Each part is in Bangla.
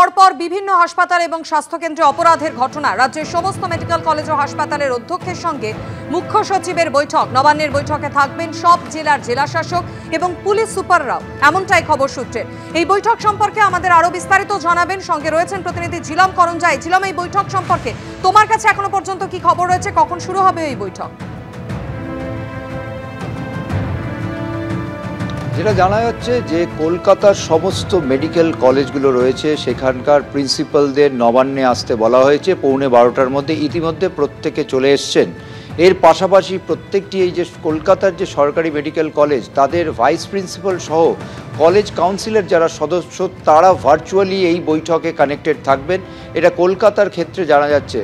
পরপর বিভিন্ন হাসপাতাল এবং স্বাস্থ্যকেন্দ্রে অপরাধের ঘটনা। রাজ্যের সমস্ত মেডিকেল কলেজ ও হাসপাতালের অধ্যক্ষের সঙ্গে মুখ্য সচিবের বৈঠক। নবান্নের বৈঠকে থাকবেন সব জেলার জেলাশাসক এবং পুলিশ সুপাররাও, এমনটাই খবর সূত্রের। এই বৈঠক সম্পর্কে আমাদের আরো বিস্তারিত জানাবেন, সঙ্গে রয়েছেন প্রতিনিধি ঝিলম করঞ্জাই। ঝিলম, এই বৈঠক সম্পর্কে তোমার কাছে এখনো পর্যন্ত কি খবর রয়েছে? কখন শুরু হবে এই বৈঠক? যেটা জানা যাচ্ছে যে কলকাতার সমস্ত মেডিকেল কলেজগুলো রয়েছে সেখানকার প্রিন্সিপালদের নবান্নে আসতে বলা হয়েছে 11:15টার মধ্যে। ইতিমধ্যে প্রত্যেকে চলে এসছেন। এর পাশাপাশি প্রত্যেকটি এই যে কলকাতার যে সরকারি মেডিকেল কলেজ তাদের ভাইস প্রিন্সিপাল সহ কলেজ কাউন্সিলের যারা সদস্য তারা ভার্চুয়ালি এই বৈঠকে কানেক্টেড থাকবেন। এটা কলকাতার ক্ষেত্রে জানা যাচ্ছে।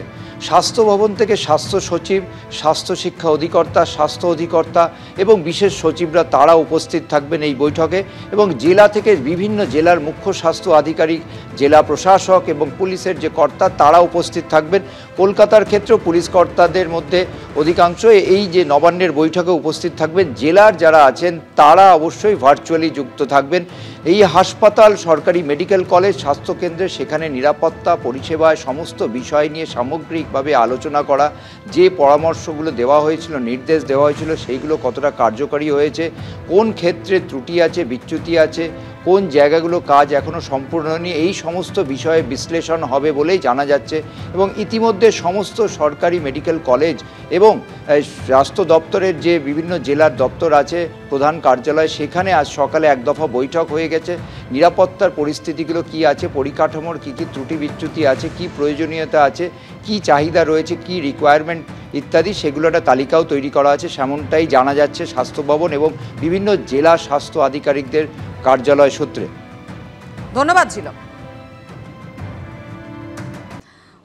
স্বাস্থ্য ভবন থেকে স্বাস্থ্য সচিব, স্বাস্থ্য শিক্ষা অধিকর্তা, স্বাস্থ্য অধিকর্তা এবং বিশেষ সচিবরা তারা উপস্থিত থাকবেন এই বৈঠকে। এবং জেলা থেকে বিভিন্ন জেলার মুখ্য স্বাস্থ্য আধিকারিক, জেলা প্রশাসক এবং পুলিশের যে কর্তা তারা উপস্থিত থাকবেন। কলকাতার ক্ষেত্রেও পুলিশ কর্তাদের মধ্যে অধিকাংশ এই যে নবান্নের বৈঠকে উপস্থিত থাকবেন। জেলার যারা আছেন তারা অবশ্যই ভার্চুয়ালি যুক্ত থাকবেন। এই হাসপাতাল, সরকারি মেডিকেল কলেজ, স্বাস্থ্যকেন্দ্রে সেখানে নিরাপত্তা পরিষেবায় সমস্ত বিষয় নিয়ে সামগ্রিকভাবে আলোচনা করা। যে পরামর্শগুলো দেওয়া হয়েছিল, নির্দেশ দেওয়া হয়েছিল, সেইগুলো কতটা কার্যকরী হয়েছে, কোন ক্ষেত্রে ত্রুটি আছে, বিচ্যুতি আছে, কোন জায়গাগুলো কাজ এখনও সম্পূর্ণ হয়নি, এই সমস্ত বিষয়ে বিশ্লেষণ হবে বলেই জানা যাচ্ছে। এবং ইতিমধ্যে সমস্ত সরকারি মেডিকেল কলেজ এবং স্বাস্থ্য দপ্তরের যে বিভিন্ন জেলার দপ্তর আছে, প্রধান কার্যালয়, সেখানে আজ সকালে এক দফা বৈঠক হয়ে গেছে। নিরাপত্তার পরিস্থিতিগুলো কি আছে, পরিকাঠামোর কী কী ত্রুটি বিচ্যুতি আছে, কি প্রয়োজনীয়তা আছে, কি চাহিদা রয়েছে, কি রিকোয়ারমেন্ট ইত্যাদি, সেগুলো একটা তালিকাও তৈরি করা আছে। সেমনটাই জানা যাচ্ছে স্বাস্থ্য ভবন এবং বিভিন্ন জেলা স্বাস্থ্য আধিকারিকদের কার্যালয় সূত্রে। ধন্যবাদ ছিল।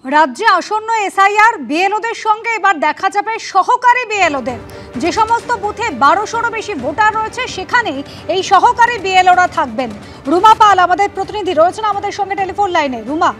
রাজ্যে আসন্ন এসআইআর বিএলওদের সঙ্গে এবার দেখা যাবে সহকারী বিএলওদের। যে সমস্ত বুথে 1200-রও বেশি ভোটার রয়েছে সেখানেই এই সহকারী বিএলওরা থাকবেন। রুমা পাল আমাদের প্রতিনিধি রয়েছেন আমাদের সঙ্গে টেলিফোন লাইনে। রুমা,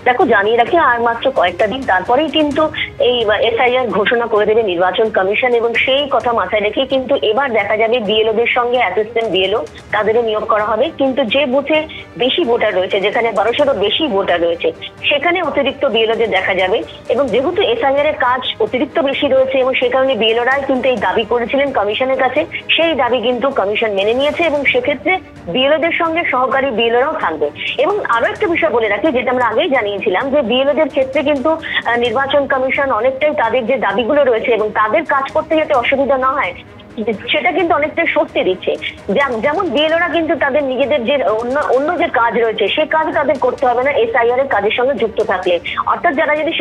দেখো, জানিয়ে রাখি আর মাত্র কয়েকটা দিন তারপরেই কিন্তু এই এসআইআর ঘোষণা করে দেবে নির্বাচন কমিশন, এবং সেই কথা মাথায় রেখে কিন্তু এবার দেখা যাবে বিএলওদের সঙ্গে অ্যাসিস্ট্যান্ট বিএলও তাদেরও নিয়োগ করা হবে। কিন্তু যে বুথে বেশি ভোটার রয়েছে, যেখানে 1200-রও বেশি ভোটার রয়েছে, সেখানে অতিরিক্ত বিএলওদের দেখা যাবে। এবং যেহেতু এসআইআর এর কাজ অতিরিক্ত বেশি রয়েছে এবং সে কারণে বিএলওরাই কিন্তু এই দাবি করেছিলেন কমিশনের কাছে, সেই দাবি কিন্তু কমিশন মেনে নিয়েছে এবং সেক্ষেত্রে বিএলওদের সঙ্গে সহকারী বিএলওরাও থাকবে। এবং আরো একটা বিষয় বলে রাখি, যেটা আমরা আগেই জানিয়েছিলাম, যে বিএলওদের ক্ষেত্রে কিন্তু নির্বাচন কমিশন অনেকটাই তাদের যে দাবিগুলো রয়েছে এবং তাদের কাজ করতে যাতে অসুবিধা না হয় সেটা কিন্তু অনেকটাই স্বস্তি দিচ্ছে। যেমন বিএলওরা কিন্তু তাদের নিজেদের যে অন্য যে কাজ রয়েছে সে কাজ তাদের করতে হবে না এসআইআর এর কাজের সঙ্গে যুক্ত থাকলে। অর্থাৎ যারা যদি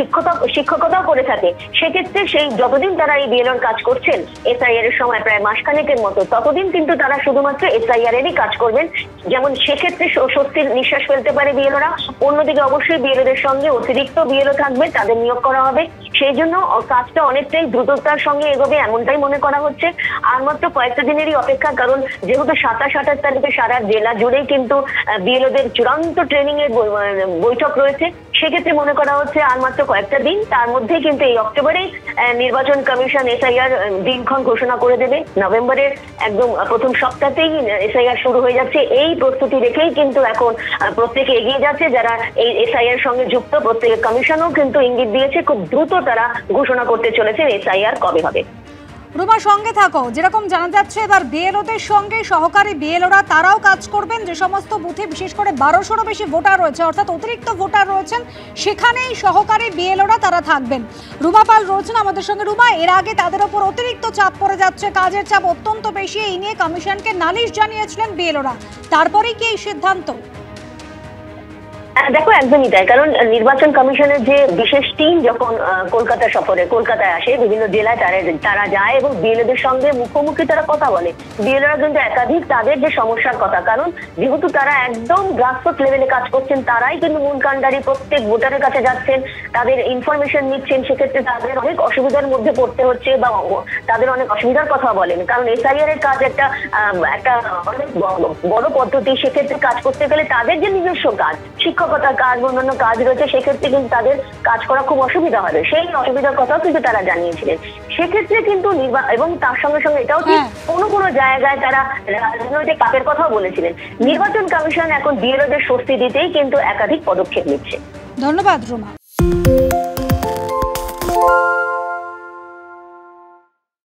শিক্ষকতাও করে থাকে সেক্ষেত্রে সেই যতদিন তারা এই বিএলওর কাজ করছেন এসআইআর এর সময় প্রায় মাসখানেকের মতো, ততদিন কিন্তু তারা শুধুমাত্র এসআইআর এরই কাজ করবেন। যেমন সেক্ষেত্রে স্বস্তির নিঃশ্বাস ফেলতে পারে বিএলওরা। অন্যদিকে অবশ্যই বিএলওদের সঙ্গে অতিরিক্ত বিএলও থাকবে, তাদের নিয়োগ করা হবে। সেই জন্য কাজটা অনেকটাই দ্রুততার সঙ্গে এগোবে এমনটাই মনে করা হচ্ছে। আর মাত্র কয়েকটা দিনেরই অপেক্ষা, কারণ যেহেতু 27-28 তারিখে সারা জেলা জুড়েই কিন্তু বিএলওদের চূড়ান্ত ট্রেনিং এর বৈঠক রয়েছে। সেক্ষেত্রে মনে করা হচ্ছে আর মাত্র কয়েকটা দিন, তার মধ্যেই কিন্তু এই অক্টোবরেই নির্বাচন কমিশন এসআইআর দিনক্ষণ ঘোষণা করে দেবে। নভেম্বরের একদম প্রথম সপ্তাহতেই এসআইআর শুরু হয়ে যাচ্ছে। এই প্রস্তুতি রেখেই কিন্তু এখন প্রত্যেকে এগিয়ে যাচ্ছে যারা এই এসআইআর সঙ্গে যুক্ত। প্রত্যেকের কমিশনও কিন্তু ইঙ্গিত দিয়েছে খুব দ্রুত তারা ঘোষণা করতে চলেছে এসআইআর কবে হবে। রুমা, সঙ্গে থাকো। যেরকম জানা যাচ্ছে এবার বিএলওদের সঙ্গে সহকারী বিএলওরা তারাও কাজ করবেন। যে সমস্ত বুথে বিশেষ করে 1200-রও বেশি ভোটার রয়েছে, অর্থাৎ অতিরিক্ত ভোটার রয়েছেন, সেখানেই সহকারী বিএলওরা তারা থাকবেন। রুমা পাল রয়েছেন আমাদের সঙ্গে। রুমা, এর আগে তাদের ওপর অতিরিক্ত চাপ পড়ে যাচ্ছে, কাজের চাপ অত্যন্ত বেশি, এই নিয়ে কমিশনকে নালিশ জানিয়েছিলেন বিএলওরা, তারপরেই কি এই সিদ্ধান্ত? দেখো, একদমই তাই। কারণ নির্বাচন কমিশনের যে বিশেষ টিম যখন কলকাতা সফরে কলকাতায় আসে, বিভিন্ন জেলায় তারা যায় এবং বিএলওদের সঙ্গে মুখোমুখি তারা কথা বলে। বিএলওরা কিন্তু একাধিক তাদের যে সমস্যার কথা, কারণ যেহেতু তারা একদম গ্রাসরুট লেভেলে কাজ করছেন, তারাই কিন্তু মূল কাণ্ডারি, প্রত্যেক ভোটারের কাছে যাচ্ছেন, তাদের ইনফরমেশন নিচ্ছেন, সেক্ষেত্রে তাদের অনেক অসুবিধার মধ্যে পড়তে হচ্ছে বা তাদের অনেক অসুবিধার কথা বলেন। কারণ এসআইআর এর কাজ একটা অনেক বড় পদ্ধতি, সেক্ষেত্রে কাজ করতে গেলে তাদের যে নিজস্ব কাজ, শিক্ষক শিক্ষকতার কাজ, অন্যান্য কাজ রয়েছে, সেক্ষেত্রে কিন্তু তাদের কাজ করা খুব অসুবিধা হবে। সেই অসুবিধার কথাও কিন্তু তারা জানিয়েছিলেন। সেক্ষেত্রে কিন্তু এবং তার সঙ্গে সঙ্গে এটাও ঠিক কোনো কোনো জায়গায় তারা রাজনৈতিক পাপের কথাও বলেছিলেন। নির্বাচন কমিশন এখন বিএলওদের স্বস্তি দিতেই কিন্তু একাধিক পদক্ষেপ নিচ্ছে। ধন্যবাদ রুমা।